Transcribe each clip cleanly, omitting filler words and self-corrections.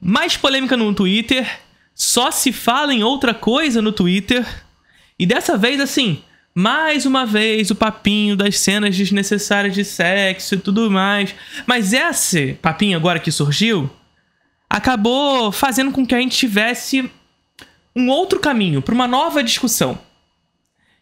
Mais polêmica no Twitter, só se fala em outra coisa no Twitter. E dessa vez, assim, mais uma vez o papinho das cenas desnecessárias de sexo e tudo mais. Mas esse papinho agora que surgiu acabou fazendo com que a gente tivesse um outro caminho para uma nova discussão,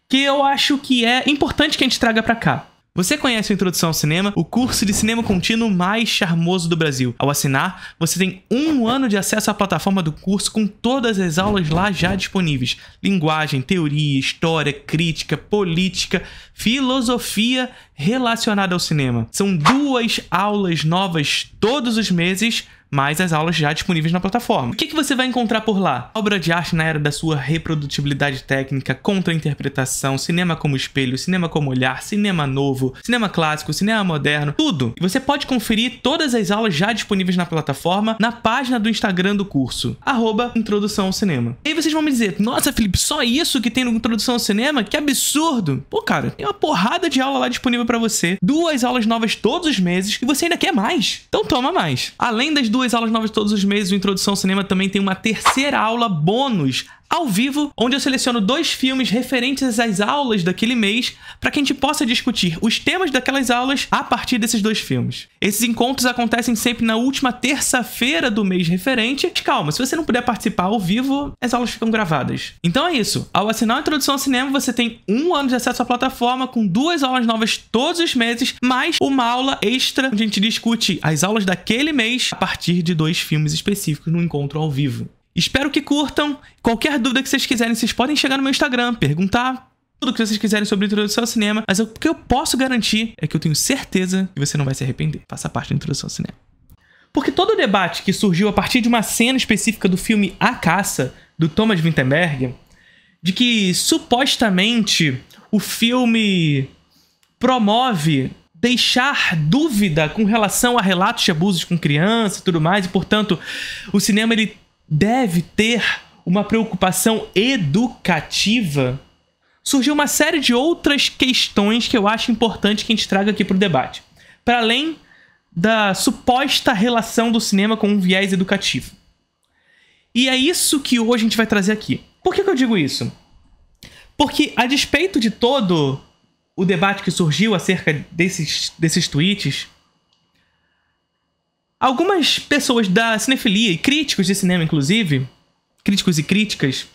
que eu acho que é importante que a gente traga para cá. Você conhece o Introdução ao Cinema, o curso de cinema contínuo mais charmoso do Brasil. Ao assinar, você tem 1 ano de acesso à plataforma do curso com todas as aulas lá já disponíveis. Linguagem, teoria, história, crítica, política, filosofia relacionada ao cinema. São 2 aulas novas todos os meses, mais as aulas já disponíveis na plataforma. O que você vai encontrar por lá? Obra de arte na era da sua reprodutibilidade técnica, contra-interpretação, cinema como espelho, cinema como olhar, cinema novo, cinema clássico, cinema moderno, tudo. E você pode conferir todas as aulas já disponíveis na plataforma na página do Instagram do curso, @Introdução ao Cinema. E aí vocês vão me dizer, nossa, Felipe, só isso que tem no Introdução ao Cinema? Que absurdo! Pô, cara, tem uma porrada de aula lá disponível pra você, 2 aulas novas todos os meses, e você ainda quer mais. Então toma mais. Além das 2 aulas novas todos os meses, o Introdução ao Cinema também tem uma terceira aula bônus ao vivo, onde eu seleciono 2 filmes referentes às aulas daquele mês para que a gente possa discutir os temas daquelas aulas a partir desses 2 filmes. Esses encontros acontecem sempre na última terça-feira do mês referente. Mas calma, se você não puder participar ao vivo, as aulas ficam gravadas. Então é isso. Ao assinar a Introdução ao Cinema, você tem 1 ano de acesso à plataforma com 2 aulas novas todos os meses, mais uma aula extra onde a gente discute as aulas daquele mês a partir de 2 filmes específicos no encontro ao vivo. Espero que curtam. Qualquer dúvida que vocês quiserem, vocês podem chegar no meu Instagram, perguntar tudo que vocês quiserem sobre a Introdução ao Cinema. Mas o que eu posso garantir é que eu tenho certeza que você não vai se arrepender. Faça parte da Introdução ao Cinema. Porque todo o debate que surgiu a partir de uma cena específica do filme A Caça, do Thomas Vinterberg, de que supostamente o filme promove deixar dúvida com relação a relatos de abusos com criança e tudo mais, e portanto o cinema ele deve ter uma preocupação educativa, surgiu uma série de outras questões que eu acho importante que a gente traga aqui para o debate, para além da suposta relação do cinema com um viés educativo. E é isso que hoje a gente vai trazer aqui. Por que eu digo isso? Porque, a despeito de todo o debate que surgiu acerca desses tweets, algumas pessoas da cinefilia e críticos de cinema, inclusive, críticos e críticas,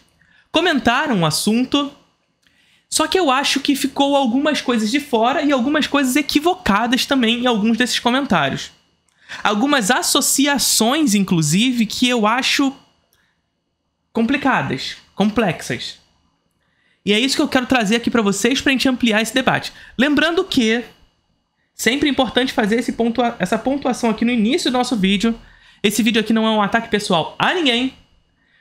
comentaram o assunto, só que eu acho que ficou algumas coisas de fora e algumas coisas equivocadas também em alguns desses comentários. Algumas associações, inclusive, que eu acho complicadas, complexas. E é isso que eu quero trazer aqui pra vocês pra gente ampliar esse debate. Lembrando que sempre é importante fazer essa pontuação aqui no início do nosso vídeo. Esse vídeo aqui não é um ataque pessoal a ninguém.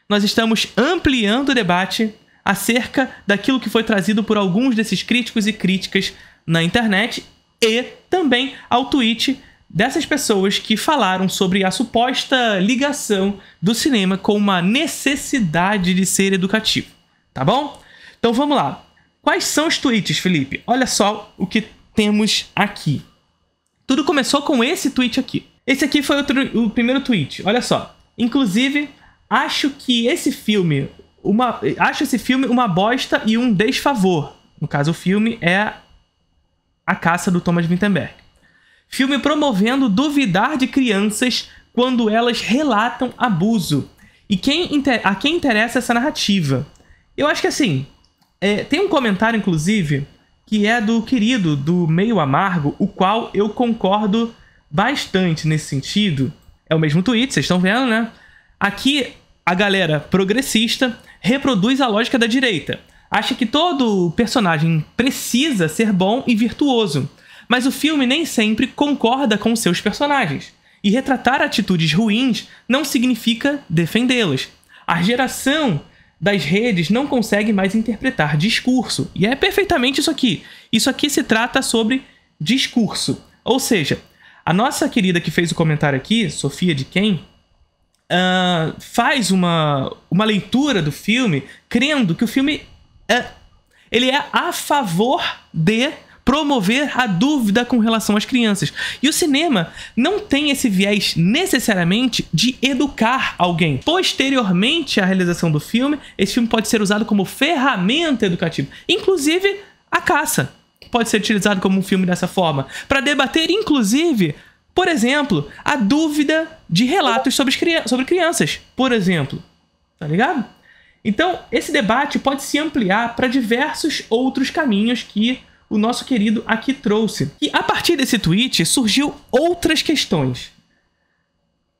Nós estamos ampliando o debate acerca daquilo que foi trazido por alguns desses críticos e críticas na internet e também ao tweet dessas pessoas que falaram sobre a suposta ligação do cinema com uma necessidade de ser educativo. Tá bom? Então vamos lá. Quais são os tweets, Felipe? Olha só o que temos aqui. Tudo começou com esse tweet aqui. Esse aqui foi o primeiro tweet. Olha só. Inclusive, acho esse filme uma bosta e um desfavor. No caso, o filme é A Caça, do Thomas Vinterberg. Filme promovendo duvidar de crianças quando elas relatam abuso. E a quem interessa essa narrativa? Eu acho que assim, tem um comentário, inclusive, que é do querido, do Meio Amargo, o qual eu concordo bastante nesse sentido. É o mesmo tweet, vocês estão vendo, né? Aqui, a galera progressista reproduz a lógica da direita. Acha que todo personagem precisa ser bom e virtuoso, mas o filme nem sempre concorda com seus personagens. E retratar atitudes ruins não significa defendê-las. A geração das redes não consegue mais interpretar discurso. E é perfeitamente isso aqui. Isso aqui se trata sobre discurso. Ou seja, a nossa querida que fez o comentário aqui, Sofia de Quem, faz uma leitura do filme crendo que o filme ele é a favor de promover a dúvida com relação às crianças. E o cinema não tem esse viés necessariamente de educar alguém. Posteriormente à realização do filme, esse filme pode ser usado como ferramenta educativa. Inclusive, A Caça pode ser utilizado como um filme dessa forma, para debater, inclusive, por exemplo, a dúvida de relatos sobre crianças, por exemplo. Tá ligado? Então, esse debate pode se ampliar para diversos outros caminhos que o nosso querido aqui trouxe. E a partir desse tweet surgiu outras questões.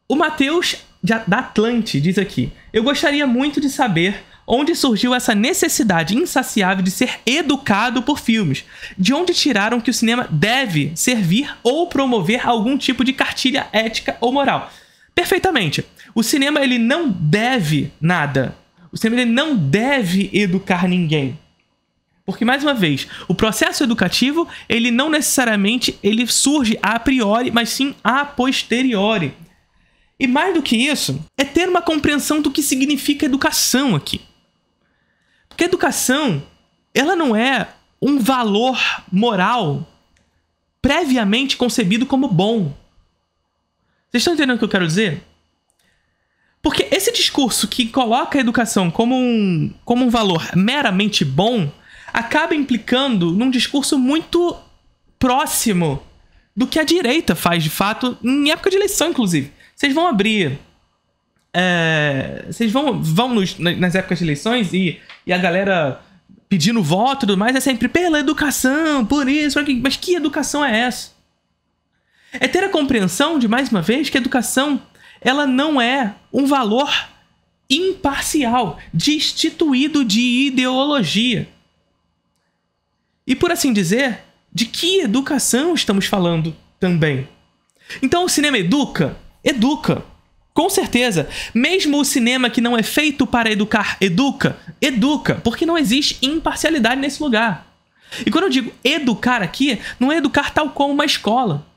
O Matheus da Atlante diz aqui: eu gostaria muito de saber onde surgiu essa necessidade insaciável de ser educado por filmes. De onde tiraram que o cinema deve servir ou promover algum tipo de cartilha ética ou moral? Perfeitamente. O cinema ele não deve nada. O cinema ele não deve educar ninguém. Porque, mais uma vez, o processo educativo, ele não necessariamente ele surge a priori, mas sim a posteriori. E mais do que isso, é ter uma compreensão do que significa educação aqui. Porque educação, ela não é um valor moral previamente concebido como bom. Vocês estão entendendo o que eu quero dizer? Porque esse discurso que coloca a educação como um valor meramente bom acaba implicando num discurso muito próximo do que a direita faz, de fato, em época de eleição, inclusive. Vocês vão abrir... vocês vão nas épocas de eleições e a galera pedindo voto e tudo mais, é sempre pela educação, por isso, por aquilo. Mas que educação é essa? É ter a compreensão de, mais uma vez, que a educação ela não é um valor imparcial, destituído de ideologia. E, por assim dizer, de que educação estamos falando também? Então, o cinema educa? Educa. Com certeza. Mesmo o cinema que não é feito para educar, educa? Educa. Porque não existe imparcialidade nesse lugar. E quando eu digo educar aqui, não é educar tal como uma escola.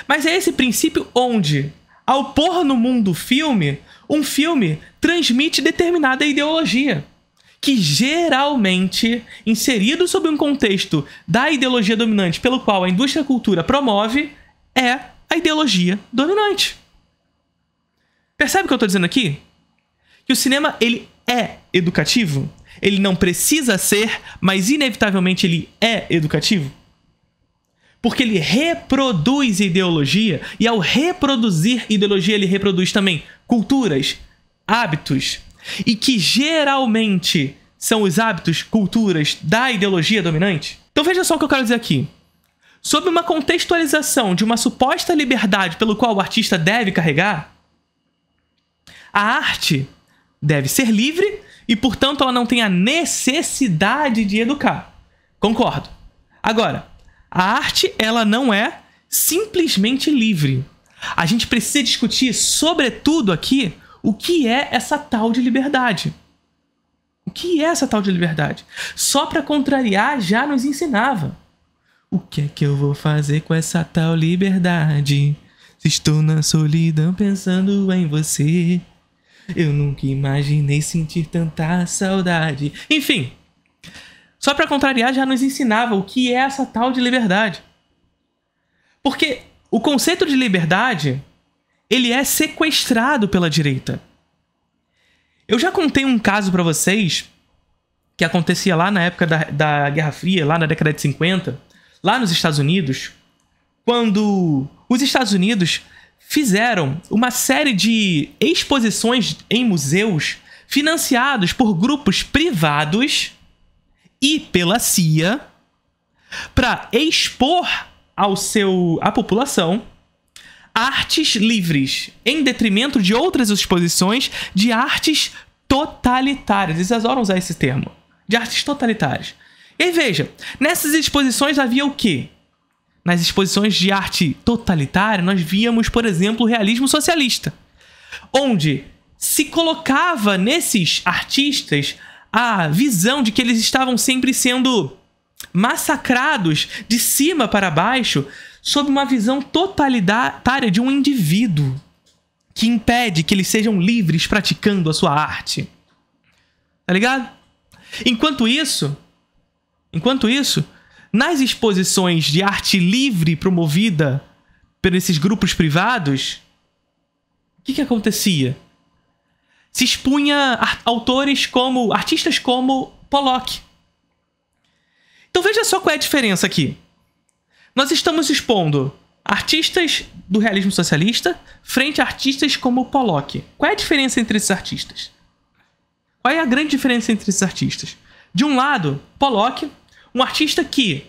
Mas é esse princípio onde, ao pôr no mundo filme, um filme transmite determinada ideologia, que geralmente, inserido sob um contexto da ideologia dominante pelo qual a indústria da cultura promove, é a ideologia dominante. Percebe o que eu estou dizendo aqui? Que o cinema ele é educativo, ele não precisa ser, mas inevitavelmente ele é educativo. Porque ele reproduz ideologia, e ao reproduzir ideologia, ele reproduz também culturas, hábitos, e que geralmente são os hábitos, culturas da ideologia dominante. Então veja só o que eu quero dizer aqui. Sob uma contextualização de uma suposta liberdade pelo qual o artista deve carregar, a arte deve ser livre e, portanto, ela não tem a necessidade de educar. Concordo. Agora, a arte, ela não é simplesmente livre. A gente precisa discutir, sobretudo aqui, o que é essa tal de liberdade. O que é essa tal de liberdade? Só para contrariar, já nos ensinava. O que é que eu vou fazer com essa tal liberdade? Se estou na solidão pensando em você, eu nunca imaginei sentir tanta saudade. Enfim, só para contrariar, já nos ensinava o que é essa tal de liberdade. Porque o conceito de liberdade, ele é sequestrado pela direita. Eu já contei um caso para vocês que acontecia lá na época da Guerra Fria, lá na década de 50, lá nos Estados Unidos, quando os Estados Unidos fizeram uma série de exposições em museus financiados por grupos privados e pela CIA para expor à população artes livres, em detrimento de outras exposições de artes totalitárias. Eles adoram usar esse termo, de artes totalitárias. E aí, veja, nessas exposições havia o quê? Nas exposições de arte totalitária, nós víamos, por exemplo, o realismo socialista, onde se colocava nesses artistas a visão de que eles estavam sempre sendo massacrados de cima para baixo sob uma visão totalitária de um indivíduo que impede que eles sejam livres praticando a sua arte. Tá ligado? Enquanto isso, nas exposições de arte livre promovida por esses grupos privados, o que acontecia? Se expunha artistas como Pollock. Então veja só qual é a diferença aqui. Nós estamos expondo artistas do realismo socialista frente a artistas como Pollock. Qual é a diferença entre esses artistas? Qual é a grande diferença entre esses artistas? De um lado, Pollock, um artista que,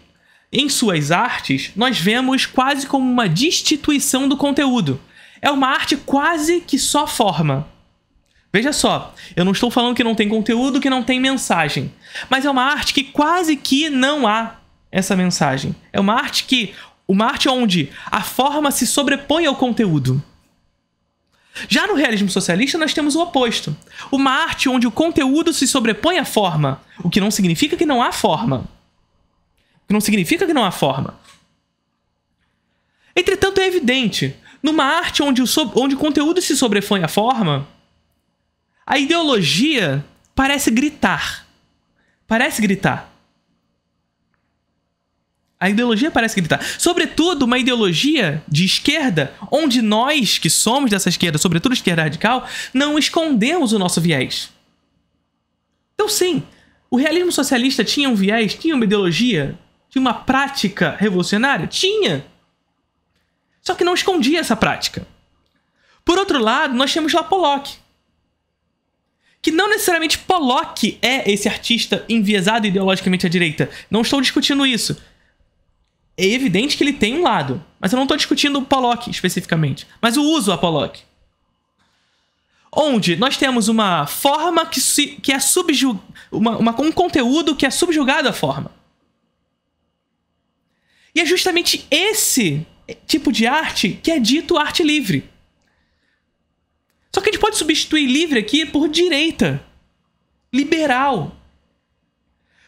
em suas artes, nós vemos quase como uma destituição do conteúdo. É uma arte quase que só forma. Veja só, eu não estou falando que não tem conteúdo, que não tem mensagem. Mas é uma arte que quase que não há essa mensagem. É uma arte onde a forma se sobrepõe ao conteúdo. Já no realismo socialista, nós temos o oposto. Uma arte onde o conteúdo se sobrepõe à forma, o que não significa que não há forma. O que não significa que não há forma. Entretanto, é evidente, numa arte onde o conteúdo se sobrepõe à forma, a ideologia parece gritar. Parece gritar. A ideologia parece gritar. Sobretudo, uma ideologia de esquerda, onde nós, que somos dessa esquerda, sobretudo esquerda radical, não escondemos o nosso viés. Então, sim, o realismo socialista tinha um viés, tinha uma ideologia, tinha uma prática revolucionária? Tinha. Só que não escondia essa prática. Por outro lado, nós temos lá Pollock. Que não necessariamente Pollock é esse artista enviesado ideologicamente à direita. Não estou discutindo isso. É evidente que ele tem um lado. Mas eu não estou discutindo o Pollock especificamente. Mas o uso a Pollock. Onde nós temos uma forma que é um conteúdo que é subjugado à forma. E é justamente esse tipo de arte que é dito arte livre. Só que a gente pode substituir livre aqui por direita. Liberal.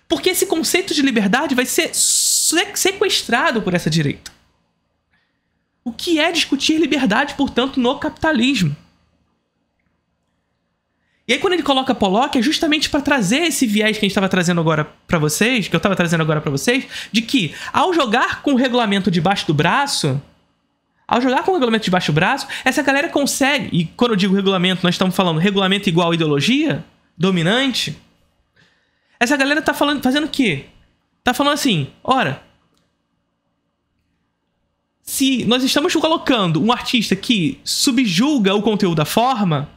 Porque esse conceito de liberdade vai ser sequestrado por essa direita. O que é discutir liberdade, portanto, no capitalismo? E aí, quando ele coloca Pollock, é justamente para trazer esse viés que a gente estava trazendo agora para vocês, que eu estava trazendo agora para vocês, de que, ao jogar com o regulamento debaixo do braço, essa galera consegue, e quando eu digo regulamento, nós estamos falando regulamento igual ideologia, dominante, essa galera tá fazendo o quê? Tá falando assim, ora, se nós estamos colocando um artista que subjuga o conteúdo da forma,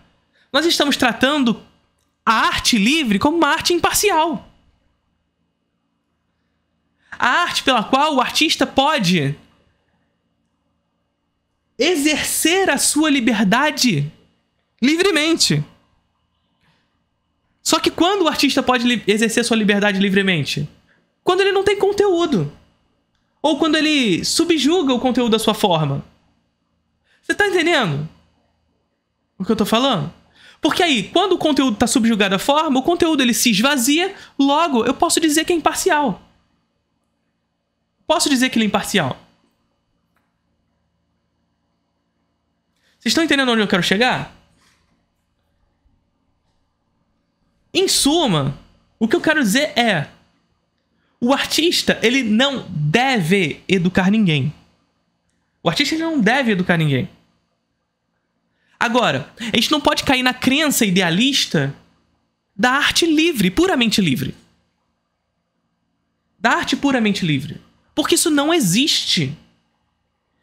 nós estamos tratando a arte livre como uma arte imparcial. A arte pela qual o artista pode exercer a sua liberdade livremente. Só que quando o artista pode exercer sua liberdade livremente? Quando ele não tem conteúdo. Ou quando ele subjuga o conteúdo da sua forma. Você tá entendendo o que eu tô falando? Porque aí, quando o conteúdo está subjugado à forma, o conteúdo ele se esvazia, logo eu posso dizer que é imparcial. Posso dizer que ele é imparcial. Vocês estão entendendo onde eu quero chegar? Em suma, o que eu quero dizer é: o artista, ele não deve educar ninguém. O artista, ele não deve educar ninguém. Agora, a gente não pode cair na crença idealista da arte livre, puramente livre. Da arte puramente livre. Porque isso não existe.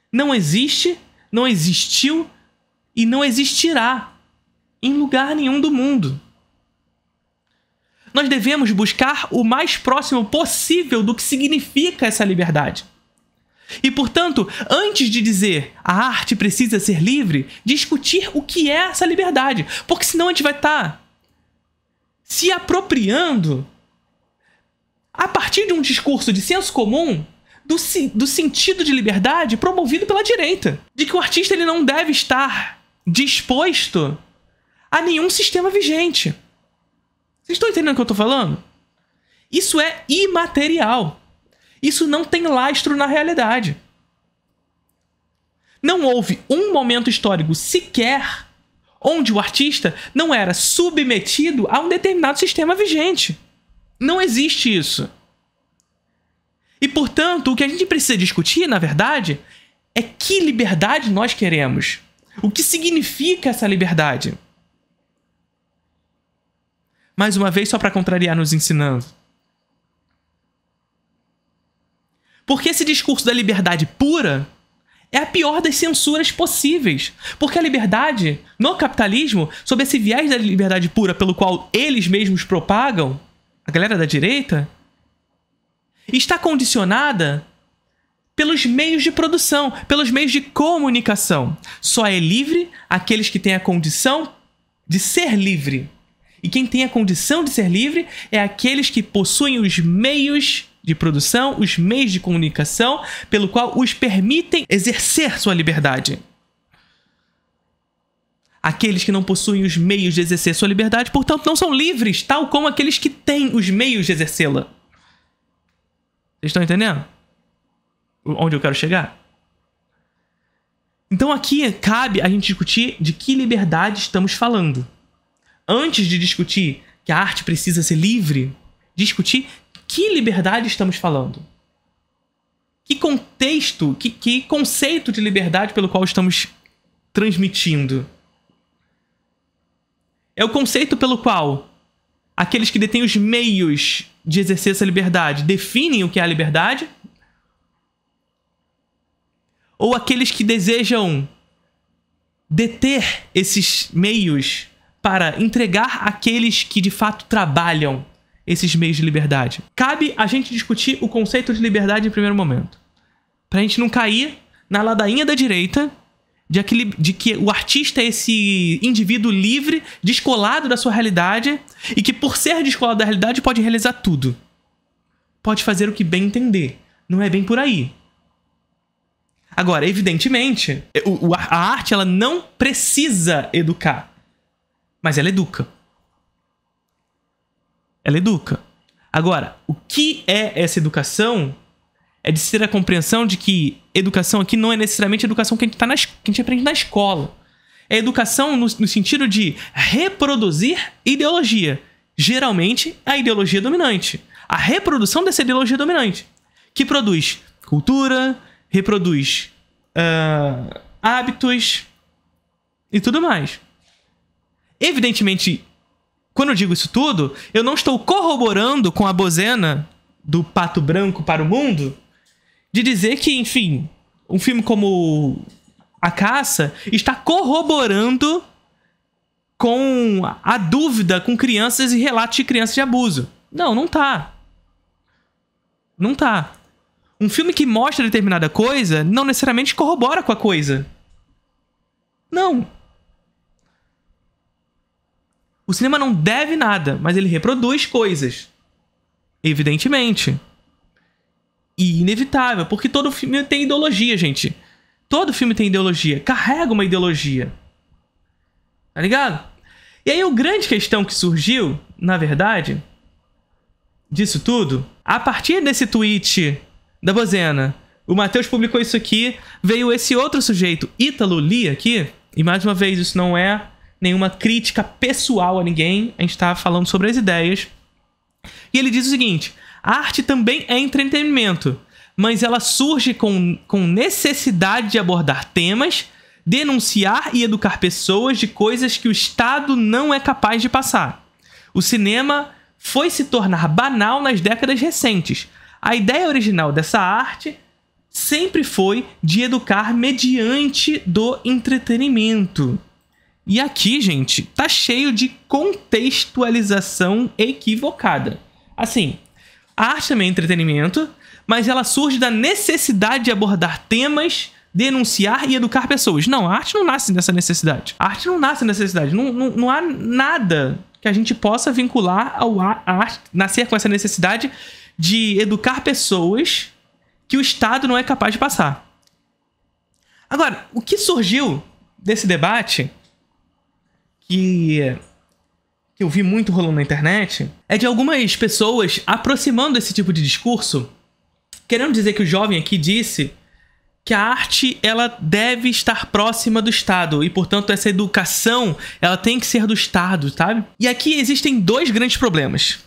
Não existe, não existiu e não existirá em lugar nenhum do mundo. Nós devemos buscar o mais próximo possível do que significa essa liberdade. E, portanto, antes de dizer a arte precisa ser livre, discutir o que é essa liberdade. Porque senão a gente vai estar se apropriando, a partir de um discurso de senso comum, do sentido de liberdade promovido pela direita. De que o artista ele não deve estar disposto a nenhum sistema vigente. Vocês estão entendendo o que eu estou falando? Isso é imaterial. Isso não tem lastro na realidade. Não houve um momento histórico sequer onde o artista não era submetido a um determinado sistema vigente. Não existe isso. E, portanto, o que a gente precisa discutir, na verdade, é que liberdade nós queremos. O que significa essa liberdade? Mais uma vez, só para contrariar, nos ensinando. Porque esse discurso da liberdade pura é a pior das censuras possíveis. Porque a liberdade, no capitalismo, sob esse viés da liberdade pura pelo qual eles mesmos propagam, a galera da direita, está condicionada pelos meios de produção, pelos meios de comunicação. Só é livre aqueles que têm a condição de ser livre. E quem tem a condição de ser livre é aqueles que possuem os meios de produção, os meios de comunicação, pelo qual os permitem exercer sua liberdade. Aqueles que não possuem os meios de exercer sua liberdade, portanto, não são livres, tal como aqueles que têm os meios de exercê-la. Vocês estão entendendo? Onde eu quero chegar? Então aqui cabe a gente discutir de que liberdade estamos falando. Antes de discutir que a arte precisa ser livre, discutir que liberdade estamos falando. Que contexto, que conceito de liberdade pelo qual estamos transmitindo. É o conceito pelo qual aqueles que detêm os meios de exercer essa liberdade definem o que é a liberdade? Ou aqueles que desejam deter esses meios para entregar àqueles que de fato trabalham esses meios de liberdade? Cabe a gente discutir o conceito de liberdade em primeiro momento. Pra gente não cair na ladainha da direita de que o artista é esse indivíduo livre, descolado da sua realidade, e que por ser descolado da realidade pode realizar tudo. Pode fazer o que bem entender. Não é bem por aí. Agora, evidentemente, a arte ela não precisa educar. Mas ela educa. Ela educa. Agora, o que é essa educação? É de ser a compreensão de que educação aqui não é necessariamente a educação que a gente aprende na escola. É educação no sentido de reproduzir ideologia. Geralmente, a ideologia dominante. A reprodução dessa ideologia dominante. Que produz cultura, reproduz hábitos e tudo mais. Evidentemente, quando eu digo isso tudo, eu não estou corroborando com a bozena do Pato Branco para o Mundo de dizer que, enfim, um filme como A Caça está corroborando com a dúvida com crianças e relatos de crianças de abuso. Não, não tá. Não tá. Um filme que mostra determinada coisa não necessariamente corrobora com a coisa. Não. O cinema não deve nada, mas ele reproduz coisas. Evidentemente. E inevitável, porque todo filme tem ideologia, gente. Todo filme tem ideologia. Carrega uma ideologia. Tá ligado? E aí a grande questão que surgiu, na verdade, disso tudo, a partir desse tweet da bozena, o Matheus publicou isso aqui, veio esse outro sujeito, Ítalo Lee, aqui, e mais uma vez isso não é nenhuma crítica pessoal a ninguém, a gente tá falando sobre as ideias. E ele diz o seguinte: a arte também é entretenimento, mas ela surge com necessidade de abordar temas, denunciar e educar pessoas de coisas que o Estado não é capaz de passar. O cinema foi se tornar banal nas décadas recentes. A ideia original dessa arte sempre foi de educar mediante do entretenimento. E aqui, gente, tá cheio de contextualização equivocada. Assim, a arte também é entretenimento, mas ela surge da necessidade de abordar temas, denunciar e educar pessoas. Não, a arte não nasce dessa necessidade. A arte não nasce dessa necessidade. Não há nada que a gente possa vincular a arte nascer com essa necessidade de educar pessoas que o Estado não é capaz de passar. Agora, o que surgiu desse debate, que eu vi muito rolando na internet, é de algumas pessoas aproximando esse tipo de discurso, querendo dizer que o jovem aqui disse que a arte ela deve estar próxima do Estado e, portanto, essa educação ela tem que ser do Estado, sabe? E aqui existem dois grandes problemas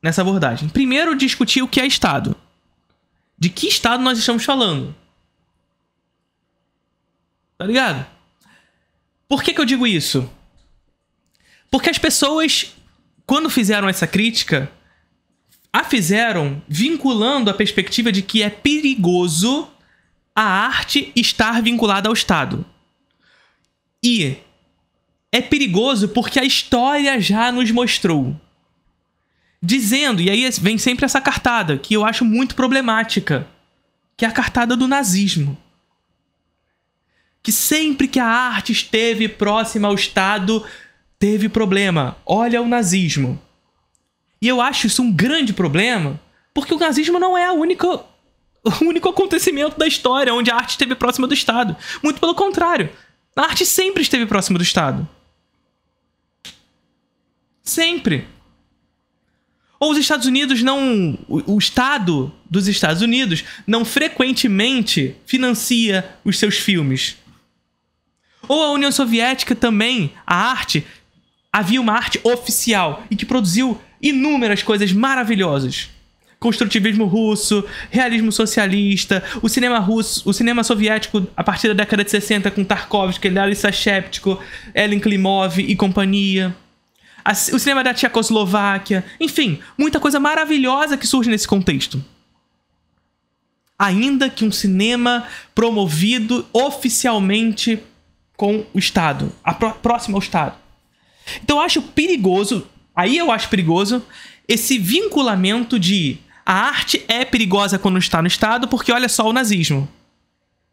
nessa abordagem. Primeiro, discutir o que é Estado. De que Estado nós estamos falando? Tá ligado? Por que eu digo isso? Porque as pessoas, quando fizeram essa crítica, a fizeram vinculando a perspectiva de que é perigoso a arte estar vinculada ao Estado. E é perigoso porque a história já nos mostrou. Dizendo, e aí vem sempre essa cartada, que eu acho muito problemática, que é a cartada do nazismo. Que sempre que a arte esteve próxima ao Estado, teve problema. Olha o nazismo. E eu acho isso um grande problema, porque o nazismo não é o único acontecimento da história onde a arte esteve próxima do Estado. Muito pelo contrário. A arte sempre esteve próxima do Estado. Sempre. Ou os Estados Unidos não... O Estado dos Estados Unidos não frequentemente financia os seus filmes. Ou a União Soviética também, a arte... Havia uma arte oficial e que produziu inúmeras coisas maravilhosas. Construtivismo russo, realismo socialista, o cinema russo, o cinema soviético a partir da década de 60 com Tarkovsky, Larissa Sheptko, Ellen Klimov e companhia. O cinema da Tchecoslováquia, enfim, muita coisa maravilhosa que surge nesse contexto. Ainda que um cinema promovido oficialmente com o Estado, próximo ao Estado. Então eu acho perigoso, esse vinculamento de a arte é perigosa quando está no Estado porque olha só o nazismo.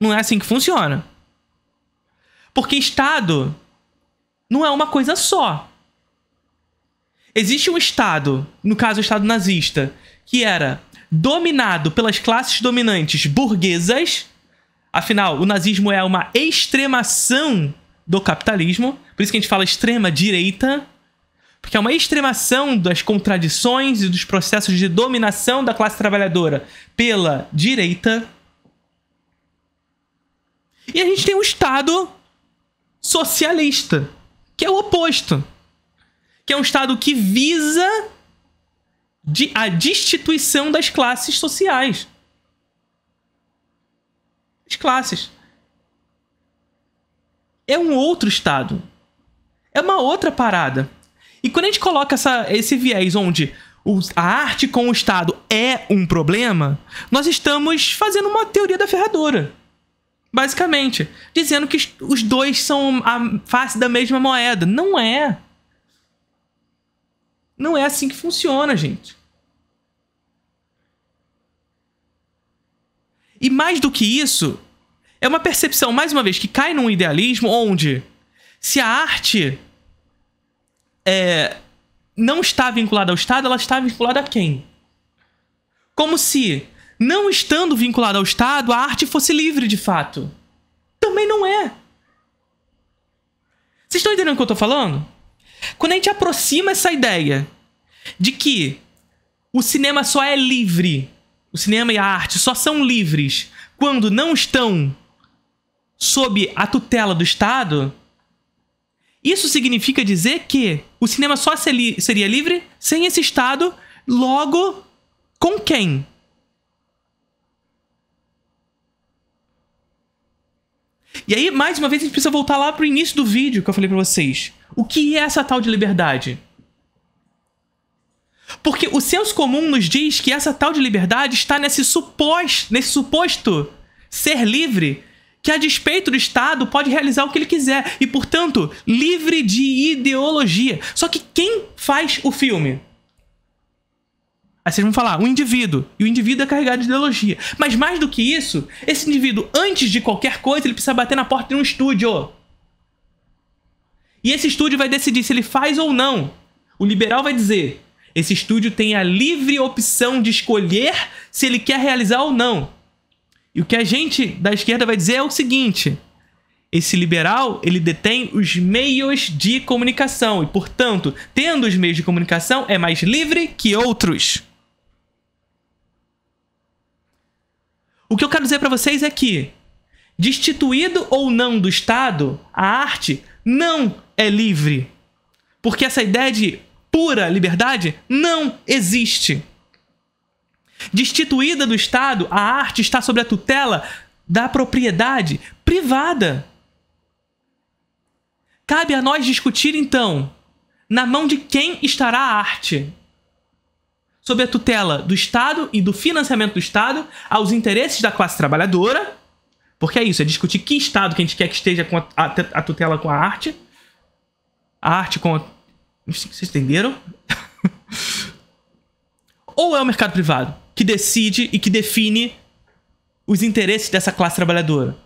Não é assim que funciona. Porque Estado não é uma coisa só. Existe um Estado, no caso o Estado nazista, que era dominado pelas classes dominantes burguesas. Afinal, o nazismo é uma extremação do capitalismo. Por isso que a gente fala extrema-direita. Porque é uma extremação das contradições e dos processos de dominação da classe trabalhadora pela direita. E a gente tem um Estado socialista, que é o oposto. Que é um Estado que visa a destituição das classes sociais. As classes. É um outro Estado. É uma outra parada. E quando a gente coloca esse viés onde a arte com o Estado é um problema, nós estamos fazendo uma teoria da ferradura. Basicamente. Dizendo que os dois são a face da mesma moeda. Não é. Não é assim que funciona, gente. E mais do que isso, é uma percepção, mais uma vez, que cai num idealismo onde se a arte não está vinculada ao Estado, ela está vinculada a quem? Como se, não estando vinculada ao Estado, a arte fosse livre de fato. Também não é. Vocês estão entendendo o que eu estou falando? Quando a gente aproxima essa ideia de que o cinema só é livre, o cinema e a arte só são livres quando não estão sob a tutela do Estado, isso significa dizer que o cinema só seria livre sem esse Estado, logo com quem? E aí, mais uma vez, a gente precisa voltar lá pro início do vídeo que eu falei pra vocês. O que é essa tal de liberdade? Porque o senso comum nos diz que essa tal de liberdade está nesse suposto ser livre, que a despeito do Estado pode realizar o que ele quiser e, portanto, livre de ideologia. Só que quem faz o filme? Aí vocês vão falar, o indivíduo. E o indivíduo é carregado de ideologia. Mas mais do que isso, esse indivíduo, antes de qualquer coisa, ele precisa bater na porta de um estúdio. E esse estúdio vai decidir se ele faz ou não. O liberal vai dizer, esse estúdio tem a livre opção de escolher se ele quer realizar ou não. E o que a gente da esquerda vai dizer é o seguinte, esse liberal, ele detém os meios de comunicação e, portanto, tendo os meios de comunicação, é mais livre que outros. O que eu quero dizer para vocês é que, destituído ou não do Estado, a arte não é livre. Porque essa ideia de pura liberdade não existe. Destituída do Estado, a arte está sob a tutela da propriedade privada. Cabe a nós discutir, então, na mão de quem estará a arte? Sob a tutela do Estado e do financiamento do Estado aos interesses da classe trabalhadora, porque é isso, é discutir que Estado que a gente quer que esteja com a tutela com a arte com... Vocês entenderam? Ou é o mercado privado que decide e que define os interesses dessa classe trabalhadora?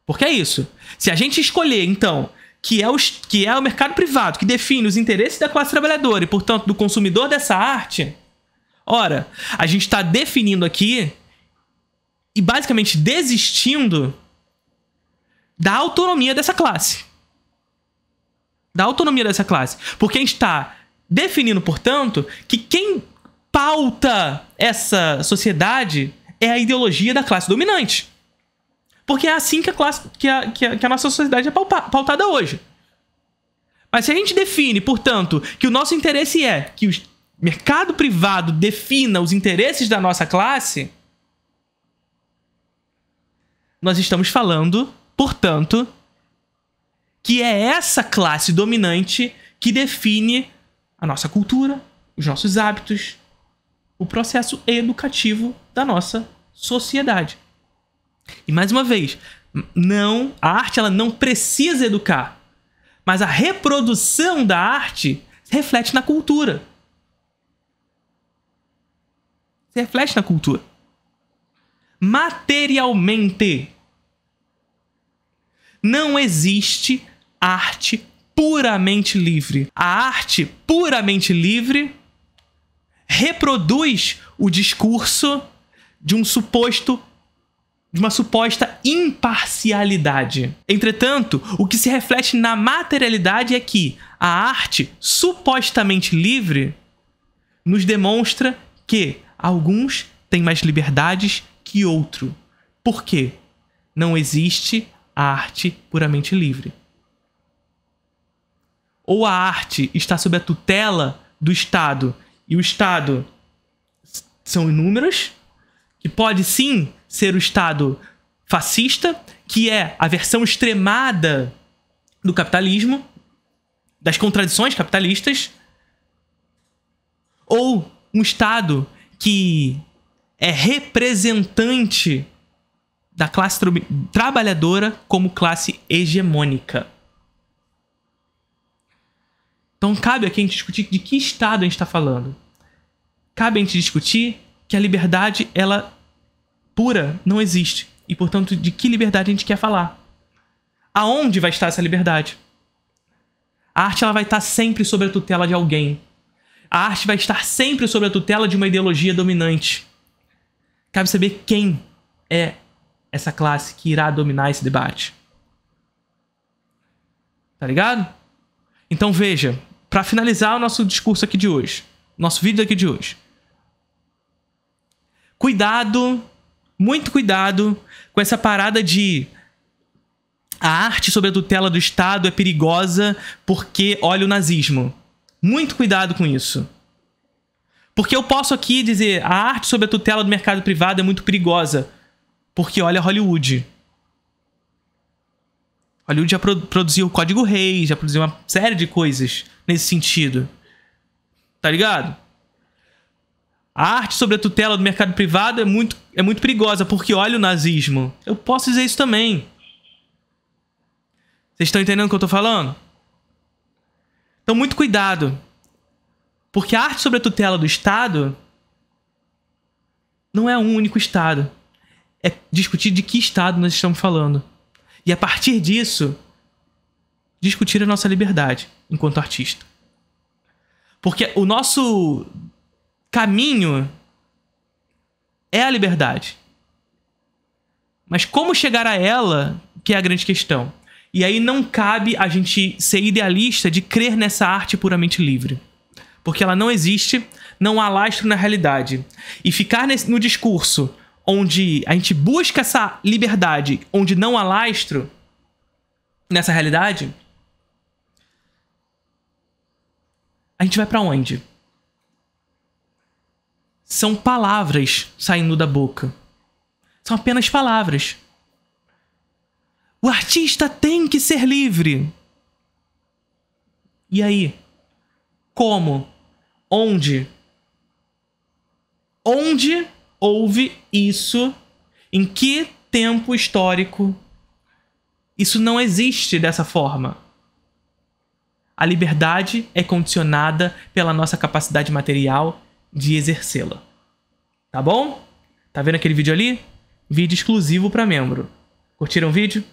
Porque é isso. Se a gente escolher, então, que é o mercado privado que define os interesses da classe trabalhadora e, portanto, do consumidor dessa arte, ora, a gente está definindo aqui e basicamente desistindo da autonomia dessa classe. Da autonomia dessa classe. Porque a gente está definindo, portanto, que quem pauta essa sociedade é a ideologia da classe dominante. Porque é assim que a nossa sociedade é pautada hoje. Mas se a gente define, portanto, que o nosso interesse é que o mercado privado defina os interesses da nossa classe, nós estamos falando, portanto, que é essa classe dominante que define a nossa cultura, os nossos hábitos, o processo educativo da nossa sociedade. E mais uma vez, não, a arte ela não precisa educar, mas a reprodução da arte reflete na cultura. Se reflete na cultura. Materialmente, não existe arte puramente livre. A arte puramente livre reproduz o discurso de uma suposta imparcialidade. Entretanto, o que se reflete na materialidade é que a arte supostamente livre nos demonstra que alguns têm mais liberdades que outros. Por quê? Não existe arte puramente livre. Ou a arte está sob a tutela do Estado, e o Estado são inúmeros, que pode sim ser o Estado fascista, que é a versão extremada do capitalismo, das contradições capitalistas, ou um Estado que é representante da classe trabalhadora como classe hegemônica. Então cabe aqui a gente discutir de que Estado a gente está falando. Cabe a gente discutir que a liberdade, ela pura, não existe. E, portanto, de que liberdade a gente quer falar. Aonde vai estar essa liberdade? A arte ela vai estar sempre sob a tutela de alguém. A arte vai estar sempre sob a tutela de uma ideologia dominante. Cabe saber quem é essa classe que irá dominar esse debate. Tá ligado? Então veja, para finalizar o nosso discurso aqui de hoje, nosso vídeo aqui de hoje. Cuidado, muito cuidado com essa parada de a arte sob a tutela do Estado é perigosa porque olha o nazismo. Muito cuidado com isso. Porque eu posso aqui dizer a arte sob a tutela do mercado privado é muito perigosa porque olha Hollywood. Hollywood já produziu o Código Reis, já produziu uma série de coisas nesse sentido. Tá ligado? A arte sob a tutela do mercado privado é muito perigosa, porque olha o nazismo. Eu posso dizer isso também. Vocês estão entendendo o que eu tô falando? Então, muito cuidado. Porque a arte sob a tutela do Estado não é um único Estado. É discutir de que Estado nós estamos falando. E a partir disso, discutir a nossa liberdade enquanto artista. Porque o nosso caminho é a liberdade. Mas como chegar a ela, que é a grande questão. E aí não cabe a gente ser idealista de crer nessa arte puramente livre. Porque ela não existe, não há lastro na realidade. E ficar no discurso onde a gente busca essa liberdade, onde não há lastro nessa realidade, a gente vai pra onde? são palavras saindo da boca. São apenas palavras. O artista tem que ser livre. E aí? Como? Onde? Onde houve isso? Em que tempo histórico? Isso não existe dessa forma. A liberdade é condicionada pela nossa capacidade material de exercê-la. Tá bom? Tá vendo aquele vídeo ali? Vídeo exclusivo para membro. Curtiram o vídeo?